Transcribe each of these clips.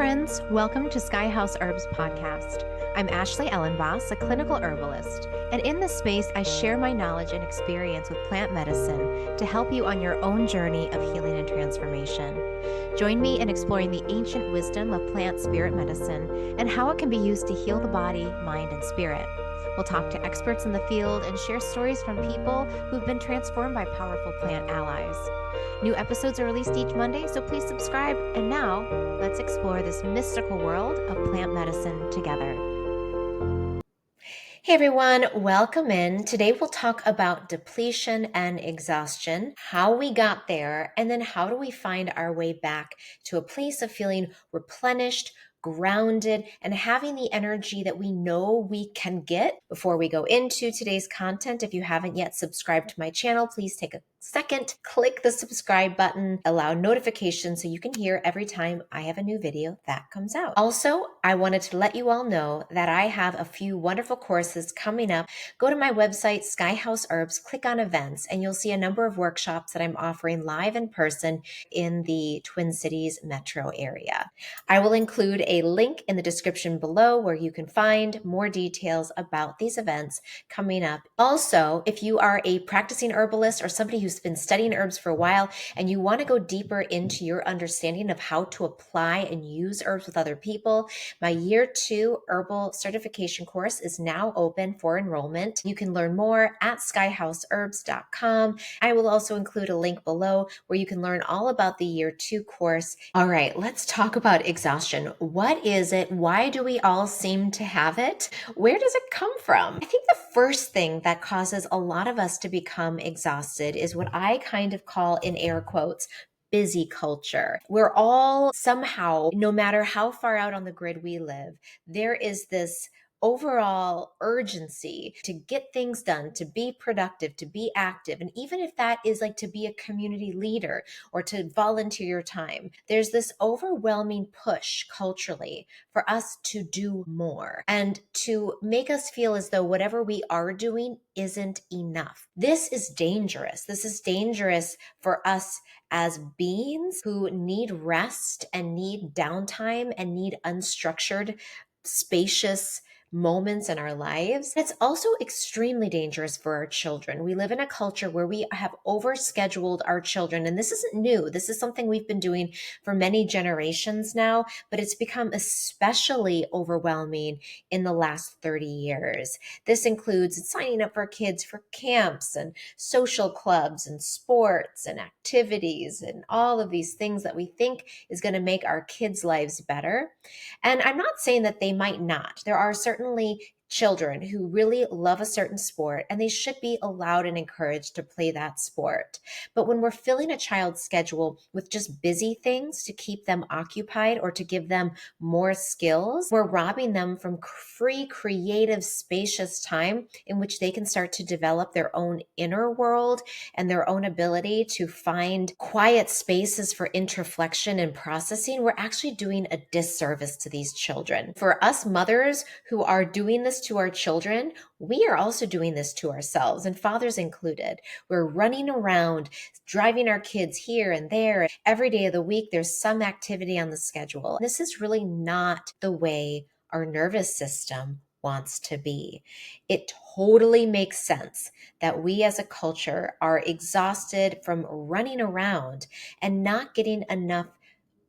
friends. Welcome to Sky House Herbs podcast. I'm Ashley Ellenvoss, a clinical herbalist, and in this space, I share my knowledge and experience with plant medicine to help you on your own journey of healing and transformation. Join me in exploring the ancient wisdom of plant spirit medicine and how it can be used to heal the body, mind, and spirit. We'll talk to experts in the field and share stories from people who've been transformed by powerful plant allies. New episodes are released each Monday, so please subscribe. And now, let's explore this mystical world of plant medicine together. Hey everyone, welcome in. Today we'll talk about depletion and exhaustion, how we got there, and then how do we find our way back to a place of feeling replenished, grounded, and having the energy that we know we can get. Before we go into today's content, if you haven't yet subscribed to my channel, please take a second, click the subscribe button, allow notifications so you can hear every time I have a new video that comes out. Also, I wanted to let you all know that I have a few wonderful courses coming up. Go to my website, Sky House Herbs, click on events, and you'll see a number of workshops that I'm offering live in person in the Twin Cities metro area. I will include a link in the description below where you can find more details about these events coming up. Also, if you are a practicing herbalist or somebody who's been studying herbs for a while and you want to go deeper into your understanding of how to apply and use herbs with other people, my year 2 herbal certification course is now open for enrollment. You can learn more at skyhouseherbs.com. I will also include a link below where you can learn all about the year 2 course. All right, let's talk about exhaustion. What is it? Why do we all seem to have it? Where does it come from? I think the first thing that causes a lot of us to become exhausted is what I kind of call, in air quotes, busy culture. We're all somehow, no matter how far out on the grid we live, there is this overall urgency to get things done, to be productive, to be active. And even if that is like to be a community leader or to volunteer your time, there's this overwhelming push culturally for us to do more and to make us feel as though whatever we are doing isn't enough. This is dangerous. This is dangerous for us as beings who need rest and need downtime and need unstructured, spacious moments in our lives. It's also extremely dangerous for our children. We live in a culture where we have overscheduled our children, and this isn't new. This is something we've been doing for many generations now, but it's become especially overwhelming in the last 30 years. This includes signing up for kids for camps and social clubs and sports and activities and all of these things that we think is going to make our kids' lives better. And I'm not saying that they might not. There are certainly children who really love a certain sport and they should be allowed and encouraged to play that sport. But when we're filling a child's schedule with just busy things to keep them occupied or to give them more skills, we're robbing them from free, creative, spacious time in which they can start to develop their own inner world and their own ability to find quiet spaces for introflexion and processing. We're actually doing a disservice to these children. For us mothers who are doing this to our children, we are also doing this to ourselves, and fathers included. We're running around, driving our kids here and there. Every day of the week, there's some activity on the schedule. This is really not the way our nervous system wants to be. It totally makes sense that we as a culture are exhausted from running around and not getting enough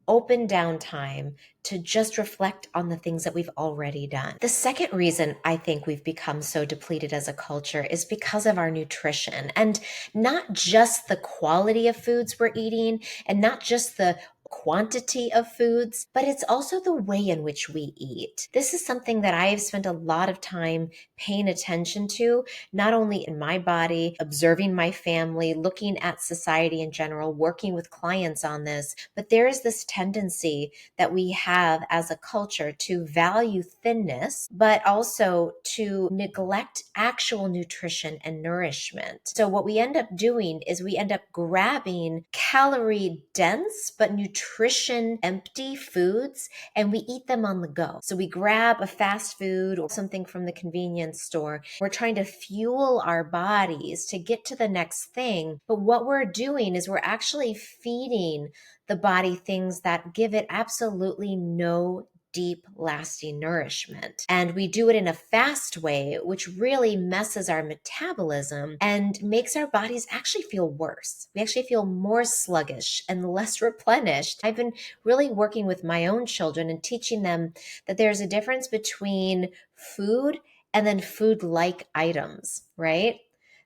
open downtime to just reflect on the things that we've already done. The second reason I think we've become so depleted as a culture is because of our nutrition, and not just the quality of foods we're eating and not just the quantity of foods, but it's also the way in which we eat. This is something that I have spent a lot of time paying attention to, not only in my body, observing my family, looking at society in general, working with clients on this, but there is this tendency that we have as a culture to value thinness, but also to neglect actual nutrition and nourishment. So what we end up doing is we end up grabbing calorie dense but nutritious nutrition empty foods and we eat them on the go. So we grab a fast food or something from the convenience store. We're trying to fuel our bodies to get to the next thing. But what we're doing is we're actually feeding the body things that give it absolutely no deep, lasting nourishment. And we do it in a fast way, which really messes our metabolism and makes our bodies actually feel worse. We actually feel more sluggish and less replenished. I've been really working with my own children and teaching them that there's a difference between food and then food-like items, right?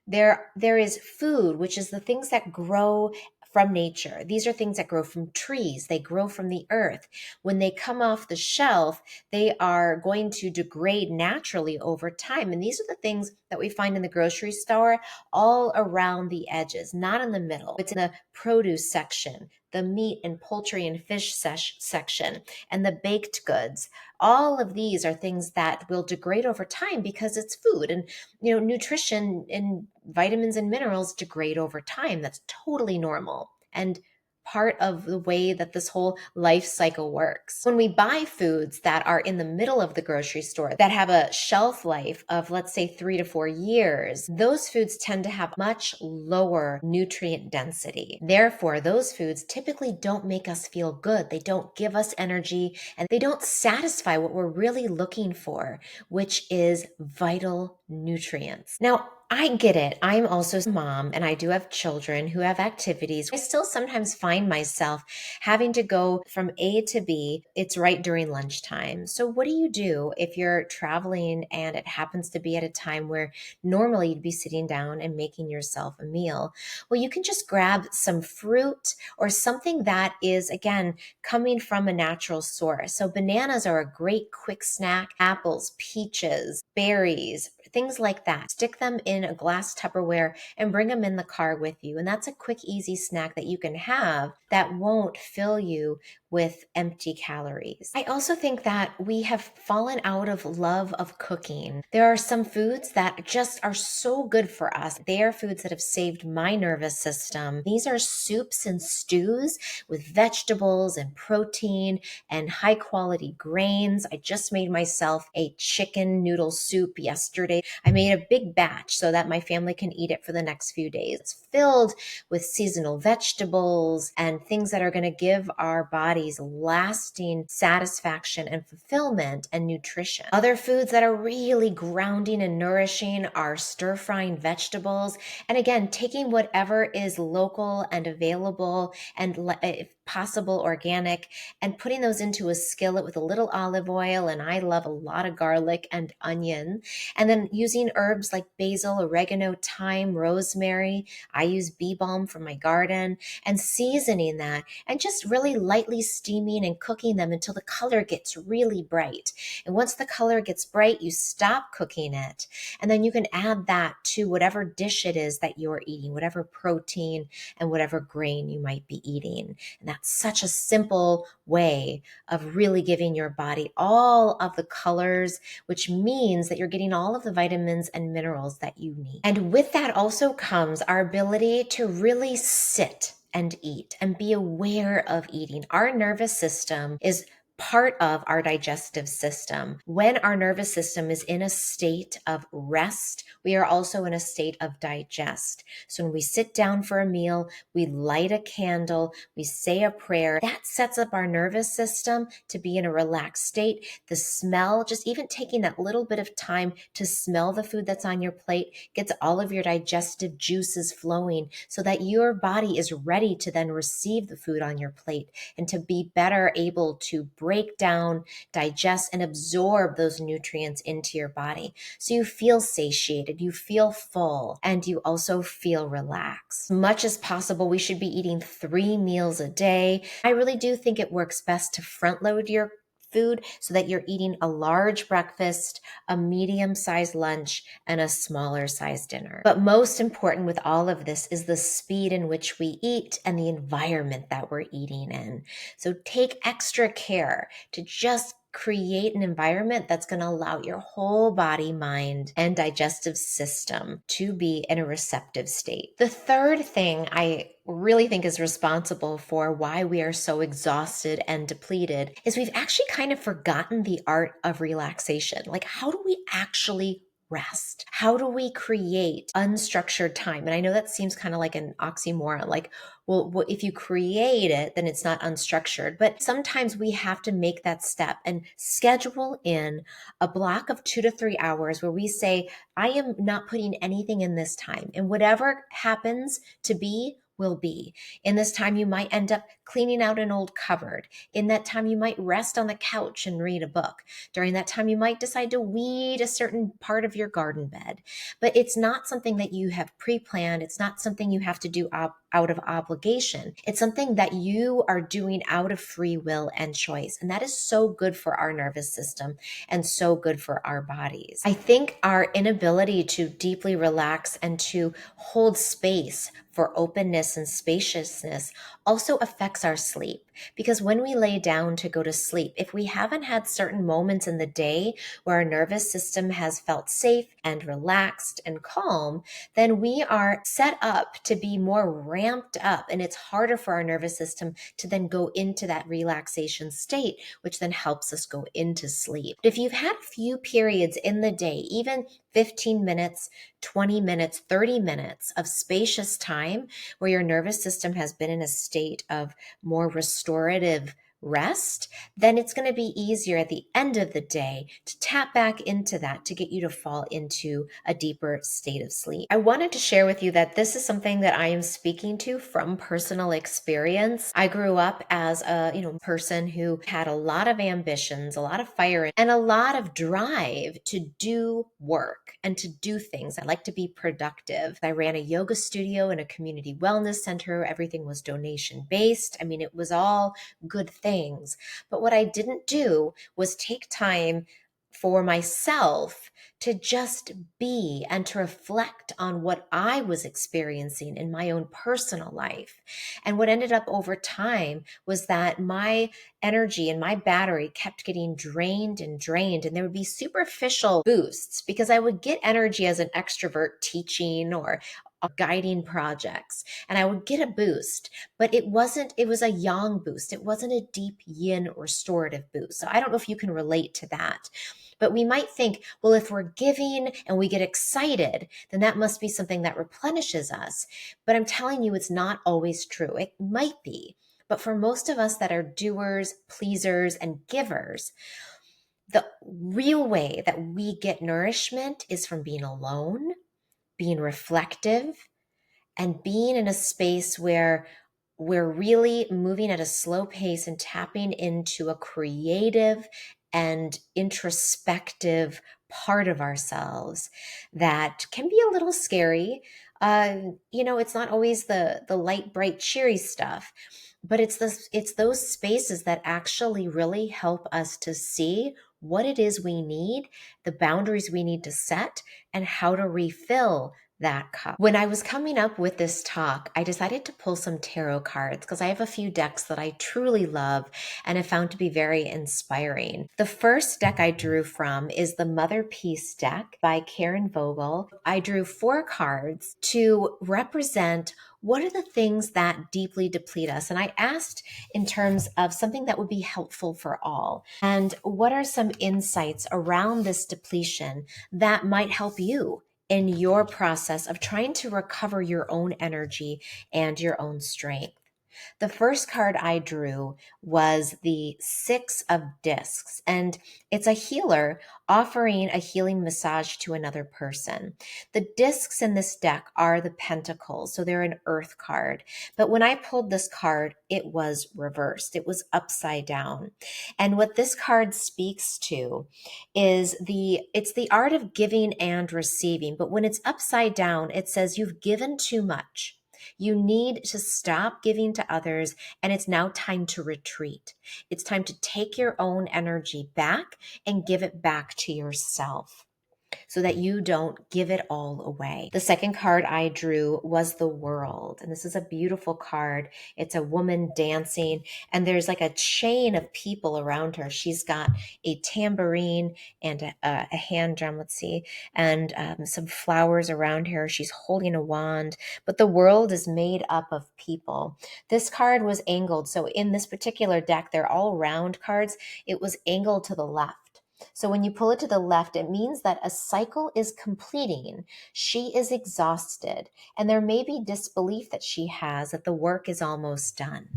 There is food, which is the things that grow from nature. These are things that grow from trees. They grow from the earth. When they come off the shelf, they are going to degrade naturally over time. And these are the things that we find in the grocery store all around the edges, not in the middle. It's in the produce section, the meat and poultry and fish section, and the baked goods. All of these are things that will degrade over time because it's food. And, nutrition and vitamins and minerals degrade over time. That's totally normal and part of the way that this whole life cycle works. When we buy foods that are in the middle of the grocery store that have a shelf life of, let's say, 3 to 4 years, those foods tend to have much lower nutrient density. Therefore, those foods typically don't make us feel good. They don't give us energy and they don't satisfy what we're really looking for, which is vital nutrients. Now, I get it. I'm also a mom and I do have children who have activities. I still sometimes find myself having to go from A to B. It's right during lunchtime. So what do you do if you're traveling and it happens to be at a time where normally you'd be sitting down and making yourself a meal? Well, you can just grab some fruit or something that is, again, coming from a natural source. So bananas are a great quick snack, apples, peaches, berries, things like that. Stick them in a glass Tupperware and bring them in the car with you. And that's a quick, easy snack that you can have that won't fill you with empty calories. I also think that we have fallen out of love of cooking. There are some foods that just are so good for us. They are foods that have saved my nervous system. These are soups and stews with vegetables and protein and high quality grains. I just made myself a chicken noodle soup yesterday. I made a big batch so that my family can eat it for the next few days. It's filled with seasonal vegetables and things that are going to give our bodies lasting satisfaction and fulfillment and nutrition. Other foods that are really grounding and nourishing are stir-frying vegetables. And again, taking whatever is local and available and if possible organic and putting those into a skillet with a little olive oil. And I love a lot of garlic and onion. And then using herbs like basil, oregano, thyme, rosemary. I use bee balm from my garden and seasoning that and just really lightly steaming and cooking them until the color gets really bright. And once the color gets bright, you stop cooking it. And then you can add that to whatever dish it is that you're eating, whatever protein and whatever grain you might be eating. And that's such a simple way of really giving your body all of the colors, which means that you're getting all of the vitamins and minerals that you need. And with that also comes our ability to really sit and eat and be aware of eating. Our nervous system is part of our digestive system. When our nervous system is in a state of rest, we are also in a state of digest. So when we sit down for a meal, we light a candle, we say a prayer, that sets up our nervous system to be in a relaxed state. The smell, just even taking that little bit of time to smell the food that's on your plate, gets all of your digestive juices flowing so that your body is ready to then receive the food on your plate and to be better able to break down, digest, and absorb those nutrients into your body. So you feel satiated, you feel full, and you also feel relaxed. As much as possible, we should be eating 3 meals a day. I really do think it works best to front load your food so that you're eating a large breakfast, a medium-sized lunch, and a smaller-sized dinner. But most important with all of this is the speed in which we eat and the environment that we're eating in. So take extra care to just create an environment that's going to allow your whole body, mind, and digestive system to be in a receptive state. The third thing I really think is responsible for why we are so exhausted and depleted is we've actually kind of forgotten the art of relaxation. Like, how do we actually rest? How do we create unstructured time? And I know that seems kind of like an oxymoron, like, well, if you create it, then it's not unstructured. But sometimes we have to make that step and schedule in a block of 2 to 3 hours where we say, I am not putting anything in this time. And whatever happens to be, will be. In this time, you might end up cleaning out an old cupboard. In that time, you might rest on the couch and read a book. During that time, you might decide to weed a certain part of your garden bed. But it's not something that you have pre-planned. It's not something you have to do out of obligation. It's something that you are doing out of free will and choice. And that is so good for our nervous system and so good for our bodies. I think our inability to deeply relax and to hold space for openness and spaciousness also affects our sleep. Because when we lay down to go to sleep, if we haven't had certain moments in the day where our nervous system has felt safe and relaxed and calm, then we are set up to be more ramped up. And it's harder for our nervous system to then go into that relaxation state, which then helps us go into sleep. But if you've had a few periods in the day, even 15 minutes, 20 minutes, 30 minutes of spacious time where your nervous system has been in a state of more restorative rest, then it's going to be easier at the end of the day to tap back into that to get you to fall into a deeper state of sleep. I wanted to share with you that this is something that I am speaking to from personal experience. I grew up as a person who had a lot of ambitions, a lot of fire, and a lot of drive to do work and to do things. I like to be productive. I ran a yoga studio and a community wellness center. Everything was donation based. I mean, it was all good things. But what I didn't do was take time for myself to just be and to reflect on what I was experiencing in my own personal life. And what ended up over time was that my energy and my battery kept getting drained and drained, and there would be superficial boosts because I would get energy as an extrovert teaching or guiding projects, and I would get a boost, but it was a yang boost. It wasn't a deep yin restorative boost. So I don't know if you can relate to that. But we might think, well, if we're giving and we get excited, then that must be something that replenishes us. But I'm telling you, it's not always true. It might be. But for most of us that are doers, pleasers, and givers, the real way that we get nourishment is from being alone, being reflective, and being in a space where we're really moving at a slow pace and tapping into a creative and introspective part of ourselves that can be a little scary. It's not always the light, bright, cheery stuff, but it's those spaces that actually really help us to see what it is we need, the boundaries we need to set, and how to refill that cup. When I was coming up with this talk, I decided to pull some tarot cards because I have a few decks that I truly love and have found to be very inspiring. The first deck I drew from is the Mother Peace deck by Karen Vogel. I drew 4 cards to represent what are the things that deeply deplete us. And I asked in terms of something that would be helpful for all. And what are some insights around this depletion that might help you in your process of trying to recover your own energy and your own strength? The first card I drew was the 6 of Discs, and it's a healer offering a healing massage to another person. The discs in this deck are the Pentacles, so they're an earth card. But when I pulled this card, it was reversed. It was upside down. And what this card speaks to is it's the art of giving and receiving. But when it's upside down, it says you've given too much. You need to stop giving to others, and it's now time to retreat. It's time to take your own energy back and give it back to yourself. so that you don't give it all away. The second card I drew was the World. And this is a beautiful card. It's a woman dancing, and there's like a chain of people around her. She's got a tambourine and a hand drum, let's see, and some flowers around her. She's holding a wand, but the world is made up of people. This card was angled. So in this particular deck, they're all round cards. It was angled to the left. So when you pull it to the left, it means that a cycle is completing. She is exhausted, and there may be disbelief that she has that the work is almost done.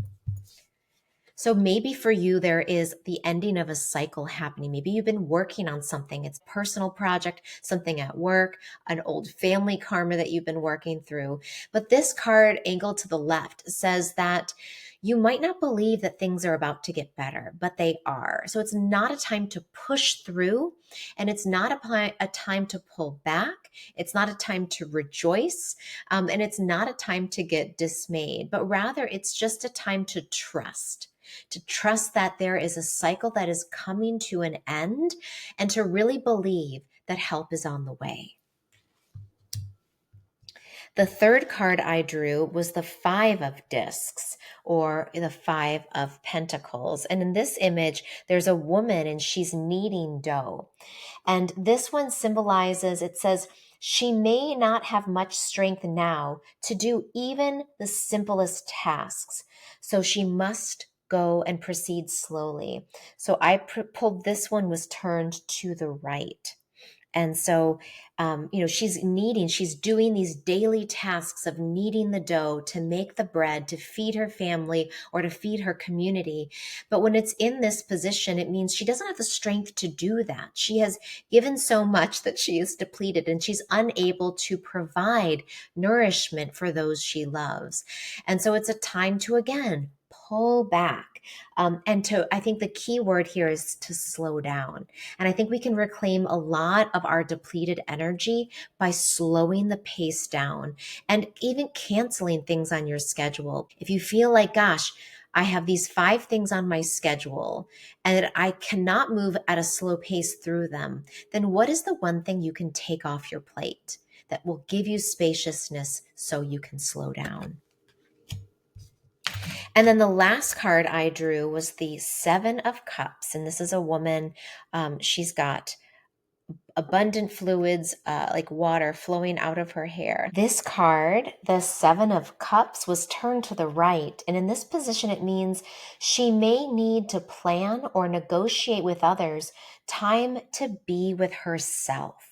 So maybe for you, there is the ending of a cycle happening. Maybe you've been working on something. It's a personal project, something at work, an old family karma that you've been working through. But this card angled to the left says that you might not believe that things are about to get better, but they are. So it's not a time to push through, and it's not a time to pull back. It's not a time to rejoice, and it's not a time to get dismayed, but rather it's just a time to trust that there is a cycle that is coming to an end, and to really believe that help is on the way. The third card I drew was the Five of Discs, or the Five of Pentacles. And in this image, there's a woman and she's kneading dough. And this one symbolizes, it says, she may not have much strength now to do even the simplest tasks. So she must go and proceed slowly. So I pulled this one was turned to the right. And so, she's doing these daily tasks of kneading the dough to make the bread, to feed her family or to feed her community. But when it's in this position, it means she doesn't have the strength to do that. She has given so much that she is depleted, and she's unable to provide nourishment for those she loves. And so it's a time to, again, pull back. I think the key word here is to slow down. And I think we can reclaim a lot of our depleted energy by slowing the pace down and even canceling things on your schedule. If you feel like, gosh, I have these 5 things on my schedule and I cannot move at a slow pace through them, then what is the one thing you can take off your plate that will give you spaciousness so you can slow down? And then the last card I drew was the Seven of Cups. And this is a woman. She's got abundant fluids, like water flowing out of her hair. This card, the Seven of Cups, was turned to the right. And in this position, it means she may need to plan or negotiate with others time to be with herself.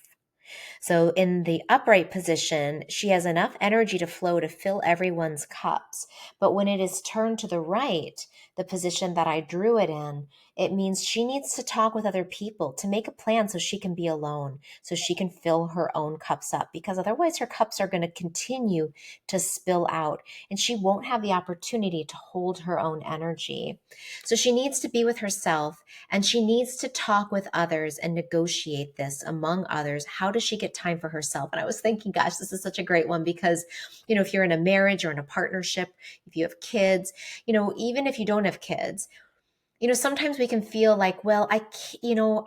So in the upright position, she has enough energy to flow to fill everyone's cups. But when it is turned to the right, the position that I drew it in, it means she needs to talk with other people to make a plan so she can be alone, so she can fill her own cups up, because otherwise her cups are going to continue to spill out and she won't have the opportunity to hold her own energy. So she needs to be with herself, and she needs to talk with others and negotiate this among others. How does she get time for herself? And I was thinking, gosh, this is such a great one because, if you're in a marriage or in a partnership, if you have kids, even if you don't have kids, sometimes we can feel like, well, I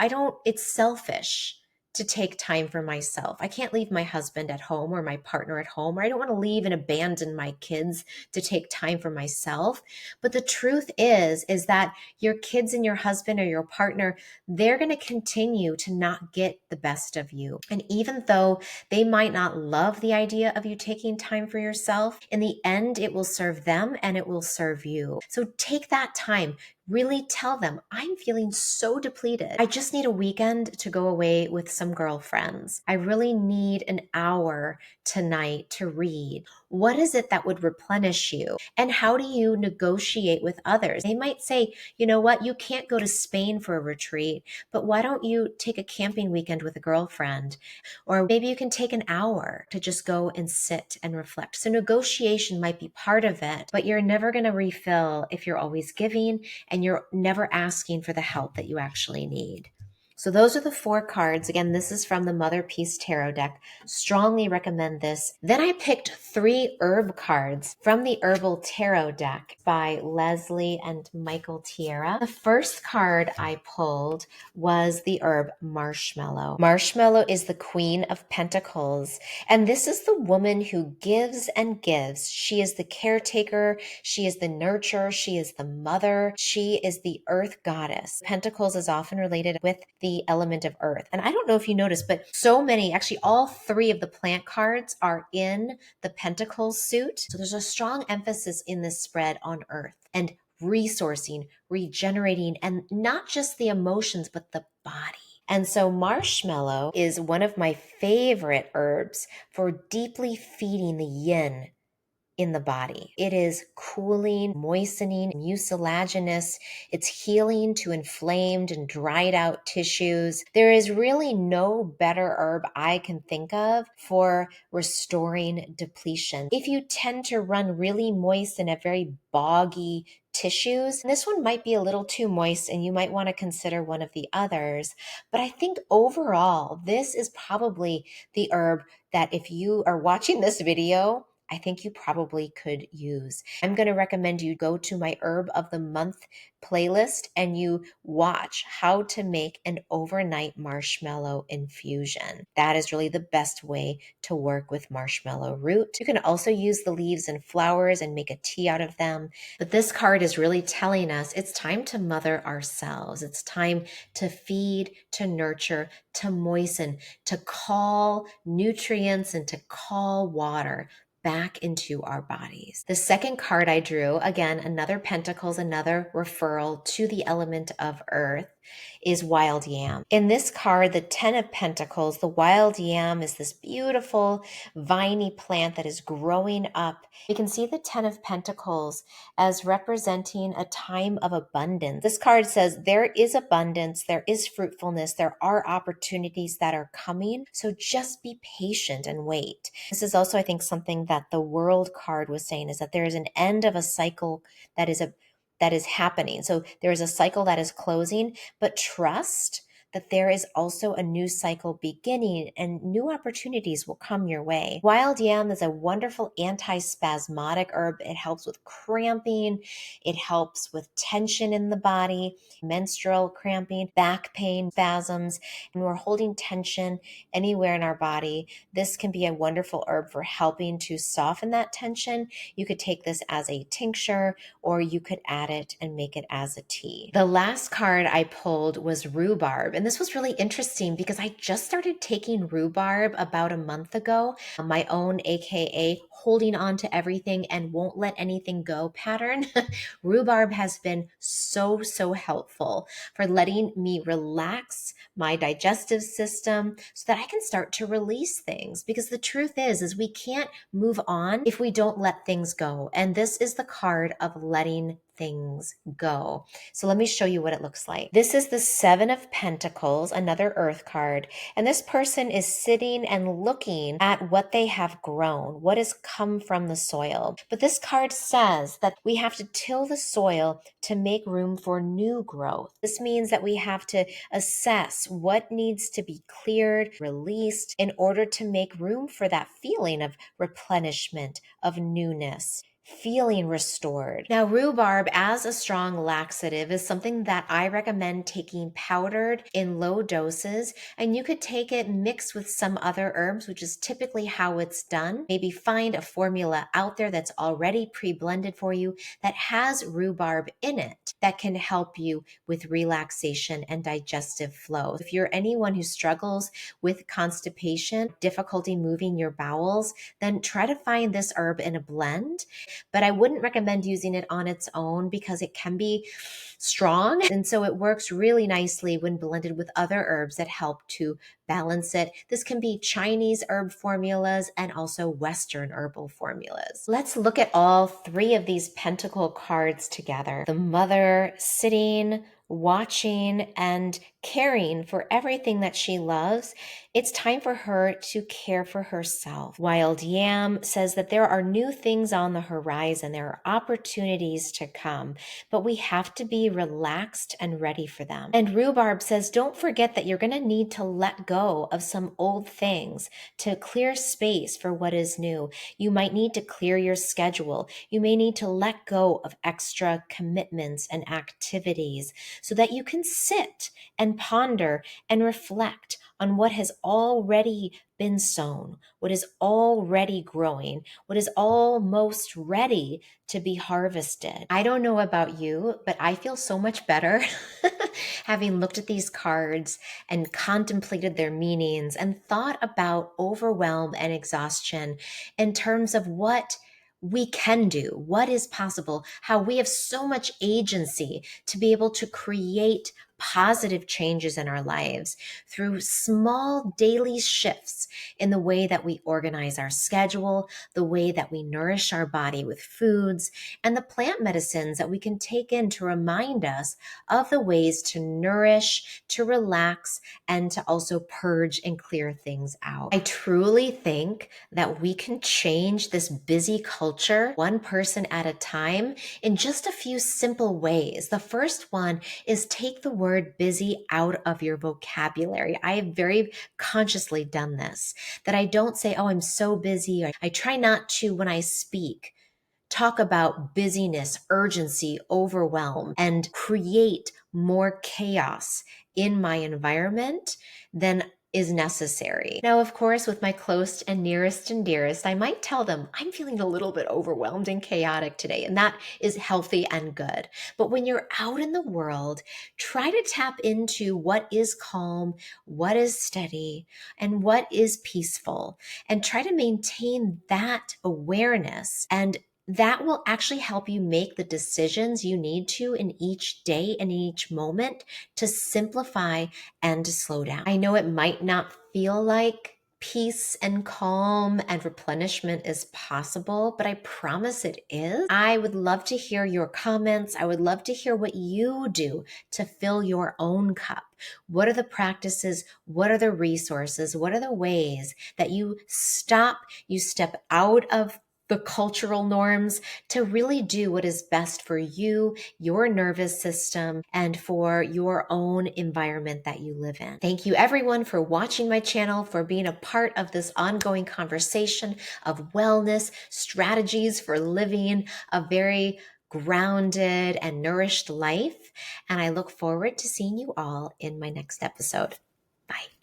don't, it's selfish to take time for myself. I can't leave my husband at home or my partner at home, or I don't want to leave and abandon my kids to take time for myself. But the truth is that your kids and your husband or your partner, they're going to continue to not get the best of you. And even though they might not love the idea of you taking time for yourself, in the end, it will serve them and it will serve you. So take that time. Really tell them, I'm feeling so depleted. I just need a weekend to go away with some girlfriends. I really need an hour tonight to read. What is it that would replenish you? And how do you negotiate with others? They might say, you know what, you can't go to Spain for a retreat, but why don't you take a camping weekend with a girlfriend? Or maybe you can take an hour to just go and sit and reflect. So negotiation might be part of it, but you're never going to refill if you're always giving and you're never asking for the help that you actually need. So those are the 4 cards. Again, this is from the Mother Peace Tarot deck. Strongly recommend this. Then I picked 3 herb cards from the Herbal Tarot deck by Leslie and Michael Tierra. The first card I pulled was the herb Marshmallow. Marshmallow is the Queen of Pentacles, and this is the woman who gives and gives. She is the caretaker, she is the nurturer, she is the mother, she is the earth goddess. Pentacles is often related with the element of earth. And I don't know if you noticed, but so many, actually all 3 of the plant cards are in the Pentacles suit. So there's a strong emphasis in this spread on earth and resourcing, regenerating, and not just the emotions, but the body. And so marshmallow is one of my favorite herbs for deeply feeding the yin in the body. It is cooling, moistening, mucilaginous. It's healing to inflamed and dried out tissues. There is really no better herb I can think of for restoring depletion. If you tend to run really moist and have very boggy tissues, this one might be a little too moist and you might want to consider one of the others. But I think overall, this is probably the herb that if you are watching this video, I think you probably could use. I'm going to recommend you go to my Herb of the Month playlist and you watch how to make an overnight marshmallow infusion. That is really the best way to work with marshmallow root. You can also use the leaves and flowers and make a tea out of them. But this card is really telling us it's time to mother ourselves. It's time to feed, to nurture, to moisten, to call nutrients and to call water back into our bodies. The second card I drew, again, another Pentacles, another referral to the element of earth, is wild yam. In this card, the 10 of Pentacles, the wild yam is this beautiful viney plant that is growing up. We can see the 10 of Pentacles as representing a time of abundance. This card says there is abundance, there is fruitfulness, there are opportunities that are coming. So just be patient and wait. This is also, I think, something that the World card was saying, is that there is an end of a cycle that is happening. So there is a cycle that is closing, but trust that there is also a new cycle beginning and new opportunities will come your way. Wild yam is a wonderful anti-spasmodic herb. It helps with cramping. It helps with tension in the body, menstrual cramping, back pain, spasms, and we're holding tension anywhere in our body. This can be a wonderful herb for helping to soften that tension. You could take this as a tincture or you could add it and make it as a tea. The last card I pulled was rhubarb. And this was really interesting because I just started taking rhubarb about a month ago. My own AKA holding on to everything and won't let anything go pattern. Rhubarb has been so helpful for letting me relax my digestive system so that I can start to release things. Because the truth is we can't move on if we don't let things go. And this is the card of letting things go. So let me show you what it looks like. This is the 7 of Pentacles, another earth card. And this person is sitting and looking at what they have grown, what has come from the soil. But this card says that we have to till the soil to make room for new growth. This means that we have to assess what needs to be cleared, released in order to make room for that feeling of replenishment, of newness, feeling restored. Now, rhubarb as a strong laxative is something that I recommend taking powdered in low doses, and you could take it mixed with some other herbs, which is typically how it's done. Maybe find a formula out there that's already pre-blended for you that has rhubarb in it that can help you with relaxation and digestive flow. If you're anyone who struggles with constipation, difficulty moving your bowels, then try to find this herb in a blend. But I wouldn't recommend using it on its own because it can be strong. And so it works really nicely when blended with other herbs that help to balance it. This can be Chinese herb formulas and also Western herbal formulas. Let's look at all 3 of these pentacle cards together. The mother sitting, watching, and caring for everything that she loves It's time for her to care for herself. Wild Yam says that there are new things on the horizon. There are opportunities to come, but we have to be relaxed and ready for them. And Rhubarb says, don't forget that you're going to need to let go of some old things to clear space for what is new. You might need to clear your schedule. You may need to let go of extra commitments and activities so that you can sit and ponder and reflect on what has already been sown, what is already growing, what is almost ready to be harvested. I don't know about you, but I feel so much better having looked at these cards and contemplated their meanings and thought about overwhelm and exhaustion in terms of what we can do, what is possible, how we have so much agency to be able to create positive changes in our lives through small daily shifts in the way that we organize our schedule, the way that we nourish our body with foods, and the plant medicines that we can take in to remind us of the ways to nourish, to relax, and to also purge and clear things out. I truly think that we can change this busy culture one person at a time in just a few simple ways. The first one is take the word busy out of your vocabulary. I have very consciously done this, that I don't say, oh, I'm so busy. I try not to, when I speak, talk about busyness, urgency, overwhelm, and create more chaos in my environment than is necessary. Now, of course, with my close and nearest and dearest, I might tell them I'm feeling a little bit overwhelmed and chaotic today, and that is healthy and good. But when you're out in the world, try to tap into what is calm, what is steady, and what is peaceful, and try to maintain that awareness. And that will actually help you make the decisions you need to in each day and in each moment to simplify and to slow down. I know it might not feel like peace and calm and replenishment is possible, but I promise it is. I would love to hear your comments. I would love to hear what you do to fill your own cup. What are the practices? What are the resources? What are the ways that you step out of the cultural norms to really do what is best for you, your nervous system, and for your own environment that you live in. Thank you everyone for watching my channel, for being a part of this ongoing conversation of wellness, strategies for living a very grounded and nourished life. And I look forward to seeing you all in my next episode. Bye.